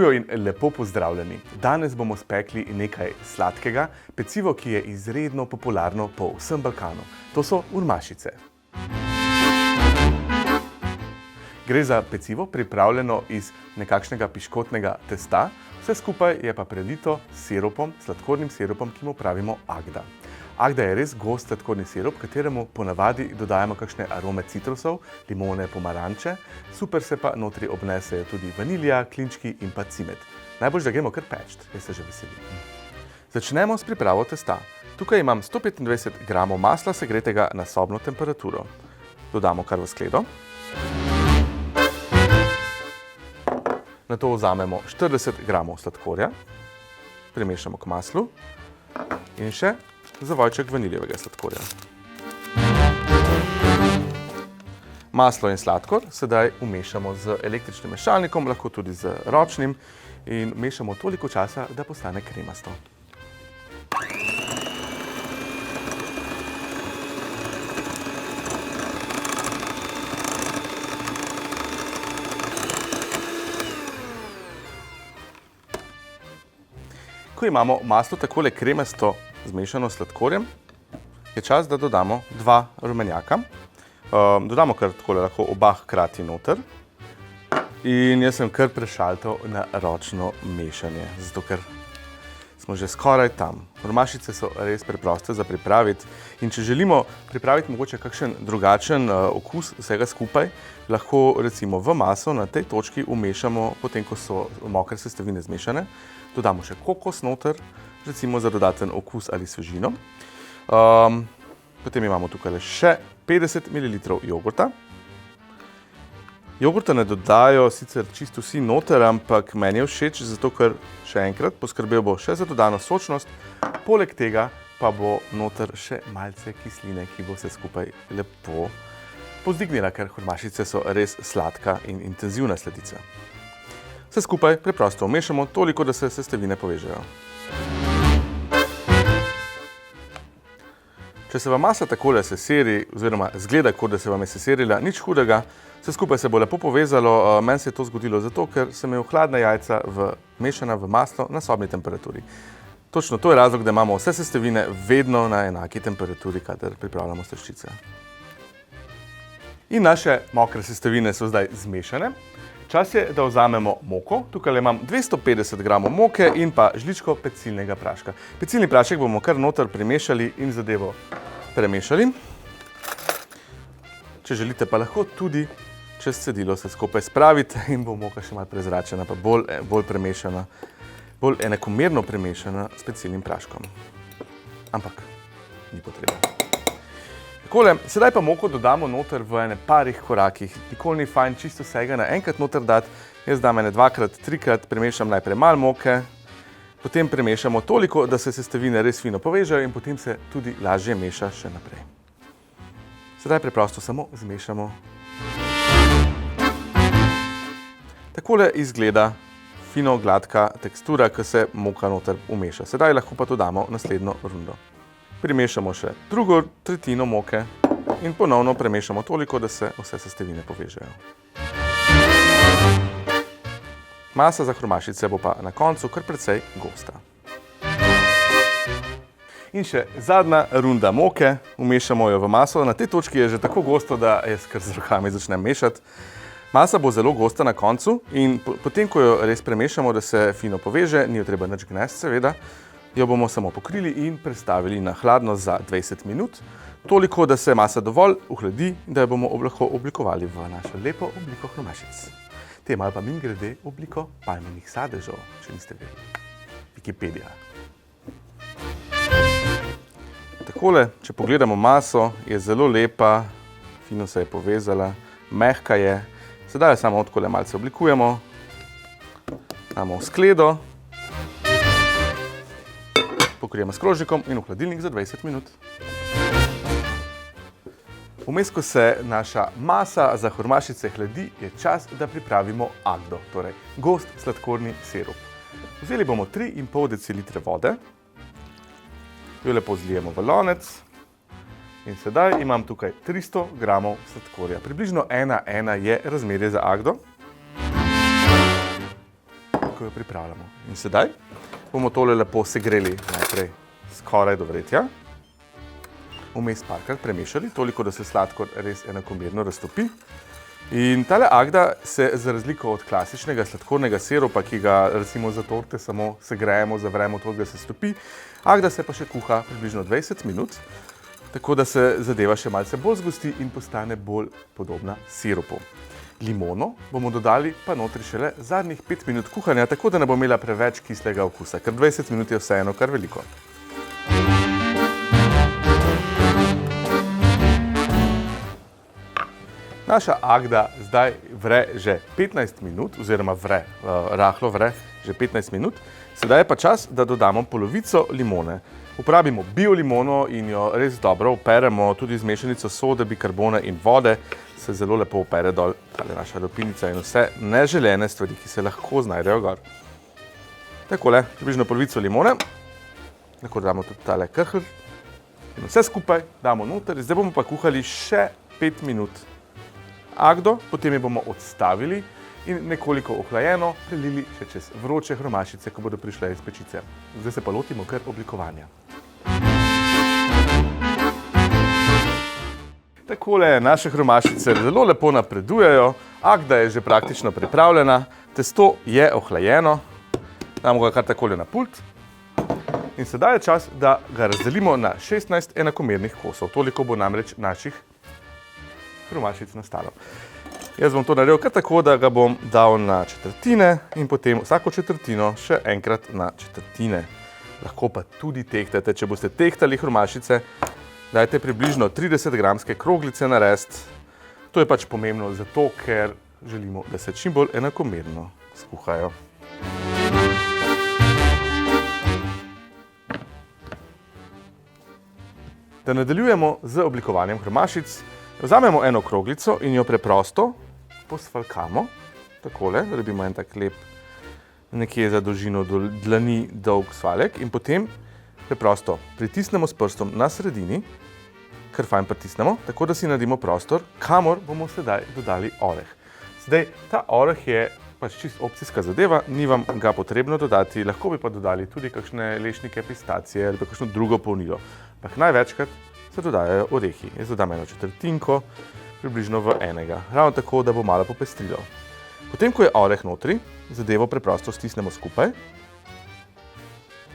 Živijo in lepo pozdravljeni. Danes bomo spekli nekaj sladkega, pecivo, ki je izredno popularno po vsem Balkanu. To so urmašice. Gre za pecivo, pripravljeno iz nekakšnega piškotnega testa, vse skupaj je pa prelito s sirupom, sladkornim sirupom, ki mu pravimo Agda. Agda je res gost sladkorni sirup, kateremu ponavadi dodajamo kakšne arome citrusov, limone, pomaranče, super se pa notri obnesejo tudi vanilija, klinčki in pa cimet. Najbolj, da gremo kar peč, jaz se že veselim. Začnemo s pripravo testa. Tukaj imam 125 gramov masla segretega na sobno temperaturo. Dodamo kar v skledo. Nato vzamemo 40 gramov sladkorja, primešamo k maslu in še zavojček vaniljevega sladkorja. Maslo in sladkor sedaj umešamo z električnim mešalnikom, lahko tudi z ročnim, in mešamo toliko časa, da postane kremasto. Ko imamo maslo takole kremasto zmešano s sladkorjem, je čas, da dodamo 2 rumenjaka. Dodamo kar takole lahko oba hkrati noter. In jaz sem kar prešaltal na ročno mešanje, zato ker smo že skoraj tam. Urmašice so res preproste za pripraviti in če želimo pripraviti mogoče kakšen drugačen okus vsega skupaj, lahko recimo v maso na tej točki umešamo, potem ko so mokre sestavine zmešane, dodamo še kokos noter, recimo za dodaten okus ali svežino. Potem imamo tukaj še 50 ml jogurta. Jogurta ne dodajo sicer čisto vsi noter, ampak meni je všeč, zato ker še enkrat poskrbel bo še za dodano sočnost, poleg tega pa bo noter še malce kisline, ki bo vse skupaj lepo povzdignila, ker urmašice so res sladka in intenzivna sladica. Vse skupaj preprosto umešamo, toliko, da se sestavine povežejo. Če se vam masa takole seseri, oziroma zgleda, kot da se vam je seserila, nič hudega, vse skupaj se bo lepo povezalo. Meni se je to zgodilo zato, ker sem imel hladna jajca mešana v maslo na sobni temperaturi. Točno to je razlog, da imamo vse sestavine vedno na enaki temperaturi, kadar pripravljamo slaščice. In naše mokre sestavine so zdaj zmešane. Čas je, da vzamemo moko. Tukaj imam 250 gramov moke in pa žličko pecilnega praška. Pecilni prašek bomo kar noter primešali in zadevo premešali. Če želite, pa lahko tudi čez cedilo se skupaj spravite in bo moka še malo prezračena, pa bolj premešana, bolj enakomerno premešana s pecilnim praškom. Ampak ni potreba. Takole, sedaj pa moko dodamo noter v ene parih korakih. Nikoli ni fajn čisto vsega naenkrat noter dati. Jaz dam ene 2-krat, 3-krat, premešam najprej malo moke, potem premešamo toliko, da se sestavine res fino povežejo in potem se tudi lažje meša še naprej. Sedaj preprosto samo zmešamo. Takole izgleda fino gladka tekstura, ko se moka noter umeša. Sedaj lahko pa dodamo naslednjo rundo. Primešamo še drugo tretjino moke in ponovno premešamo toliko, da se vse sestavine povežejo. Masa za urmašice bo pa na koncu kar precej gosta. In še zadnja runda moke, umešamo jo v maso. Na tej točki je že tako gosto, da jaz kar z rokami začnem mešati. Masa bo zelo gosta na koncu in potem, ko jo res premešamo, da se fino poveže, ni jo treba nič gnesti seveda, jo bomo samo pokrili in prestavili na hladno za 20 minut, toliko, da se masa dovolj ohladi, da jo bomo lahko oblikovali v našo lepo obliko urmašic. Te imajo pa mimogrede obliko palminih sadežev, če niste vedeli. Wikipedija. Takole, če pogledamo maso, je zelo lepa, fino se je povezala, mehka je. Sedaj jo samo takole malce oblikujemo, damo v skledo, pokrijemo s krožnikom in v hladilnik za 20 minut. Vmes, ko se naša masa za urmašice hladi, je čas, da pripravimo Agdo, torej gost sladkorni sirup. Vzeli bomo 3,5 decilitre vode, jo lepo zlijemo v lonec in sedaj imam tukaj 300 gramov sladkorja. Približno 1:1 je razmerje za Agdo. ko jo pripravljamo. In sedaj bomo tole lepo segreli najprej skoraj do vretja. Vmes parkrat premešali, toliko, da se sladkor res enakomerno raztopi. In tale Agda se za razliko od klasičnega sladkornega sirupa, ki ga recimo za torte samo segrejemo, zavremo toliko, da se stopi, Agda se pa še kuha približno 20 minut, tako da se zadeva še malce bolj zgosti in postane bolj podobna sirupu. Limono bomo dodali pa notri šele zadnjih 5 minut kuhanja, tako da ne bo imela preveč kislega okusa, ker 20 minut je vseeno kar veliko. Naša Agda zdaj vre že 15 minut, oziroma rahlo vre že 15 minut. Sedaj je pa čas, da dodamo polovico limone. Uporabimo bio limono in jo res dobro operemo, tudi z mešanico sode, bikarbona in vode se zelo lepo opere dol tale naša lupinica in vse neželene stvari, ki se lahko znajdejo gor. Takole, približno polovico limone, tako damo tudi tale krhlj in vse skupaj damo noter. Zdaj bomo pa kuhali še 5 minut Agdo, potem jo bomo odstavili in nekoliko ohlajeno prelili še čez vroče hromašice, ko bodo prišle iz pečice. Zdaj se pa lotimo kar oblikovanja. Takole naše hromašice zelo lepo napredujejo, Agda je že praktično pripravljena, testo je ohlajeno, damo ga kar takole na pult in sedaj je čas, da ga razdelimo na 16 enakomernih kosov. Toliko bo namreč naših hromašic nastalo. Jaz bom to naredil kar tako, da ga bom dal na četrtine in potem vsako četrtino še enkrat na četrtine. Lahko pa tudi tehtate. Če boste tehtali hromašice, dajte približno 30-gramske kroglice narediti. To je pač pomembno zato, ker želimo, da se čim bolj enakomerno skuhajo. Da nadaljujemo z oblikovanjem hromašic, vzamemo eno kroglico in jo preprosto posfalkamo, takole, naredimo en tak lep, nekje za dolžino dlani dolg svaljek in potem preprosto pritisnemo s prstom na sredini, kar fajn pritisnemo, tako da si naredimo prostor, kamor bomo sedaj dodali oreh. Zdaj, ta oreh je pač čist opcijska zadeva, ni vam ga potrebno dodati, lahko bi pa dodali tudi kakšne lešnike, pistacije ali pa kakšno drugo polnilo. Ampak največkrat se dodajajo orehi. Jaz dodam eno četrtinko, približno v enega. Ravno tako, da bo malo popestrilo. Potem, ko je oreh notri, zadevo preprosto stisnemo skupaj.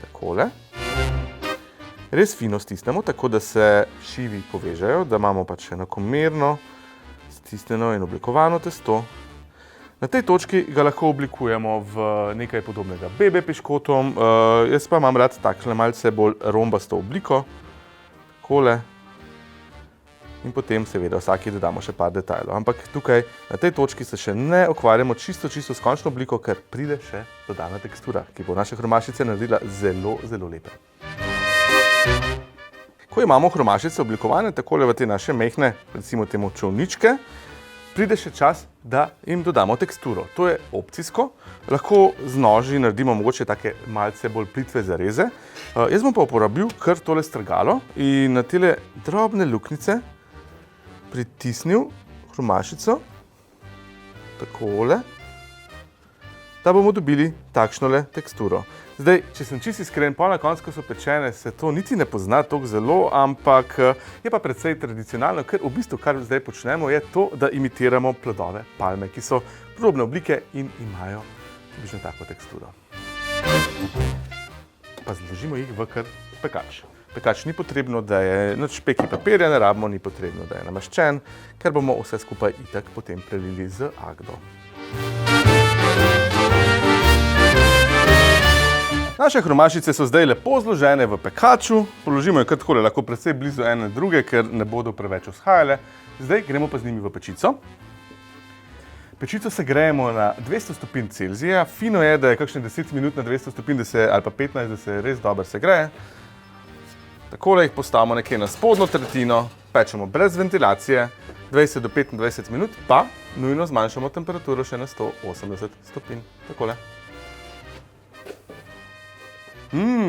Takole. Res fino stisnemo, tako da se šivi povežejo, da imamo pač enakomerno stisnjeno in oblikovano testo. Na tej točki ga lahko oblikujemo v nekaj podobnega bebe piškotom. Jaz pa imam rad takšne malce bolj rombasto obliko. Takole. In potem seveda vsaki dodamo še par detajlov. Ampak tukaj na tej točki se še ne ukvarjamo čisto s končno obliko, ker pride še dodana tekstura, ki bo naše hromašice naredila zelo, zelo lepe. Ko imamo hromašice oblikovane takole v te naše mehne, recimo temu čolničke, pride še čas, da jim dodamo teksturo. To je opcijsko, lahko z noži naredimo mogoče take malce bolj plitve zareze. Jaz bom pa uporabil kar tole strgalo in na tele drobne luknjice pritisnil hromašico, takole, da bomo dobili takšnole teksturo. Zdaj, če sem čisto iskren, na koncu, ko so pečene, se to niti ne pozna tako zelo, ampak je pa precej tradicionalno, ker v bistvu, kar zdaj počnemo, je to, da imitiramo plodove palme, ki so podobne oblike in imajo približno tako teksturo. Pa zložimo jih v kar pekač. Pekač ni potrebno, da je nič peki papirja, ne rabimo, ni potrebno, da je namaščen, ker bomo vse skupaj itak potem prelili z Agdo. Naše hromašice so zdaj lepo zložene v pekaču, položimo jo kar takole, lahko precej blizu ene druge, ker ne bodo preveč vzhajale. Zdaj gremo pa z njimi v pečico. Pečico segrejemo na 200 stopinj Celzija, fino je, da je kakšne 10 minut na 200 stopinj, ali pa 15, da se res dobro segreje. Takole jih postavimo nekje na spodnjo tretjino, pečemo brez ventilacije, 20 do 25 minut, pa nujno zmanjšamo temperaturo še na 180 stopinj. Takole.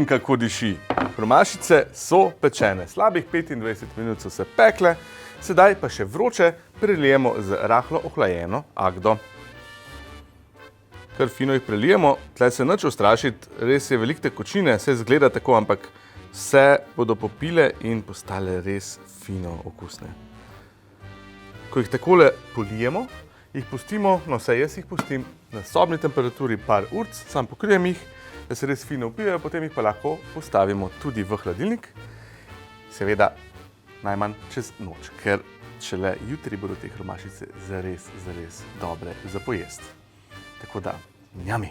Kako diši. Hromašice so pečene. Slabih 25 minut so se pekle, sedaj pa še vroče prelijemo z rahlo ohlajeno Agdo. kar fino jih prelijemo. Tle se nič ustrašiti, res je veliko tekočine, se zgleda tako, ampak vse bodo popile in postale res fino okusne. Ko jih takole polijemo, jih pustimo, no vsaj jaz jih pustim, na sobni temperaturi par urc, sam pokrijem jih, da se res fino vpijejo, potem jih pa lahko postavimo tudi v hladilnik. Seveda najmanj čez noč, ker šele jutri bodo te hromašice zares dobre za pojesti. Tako da, njami!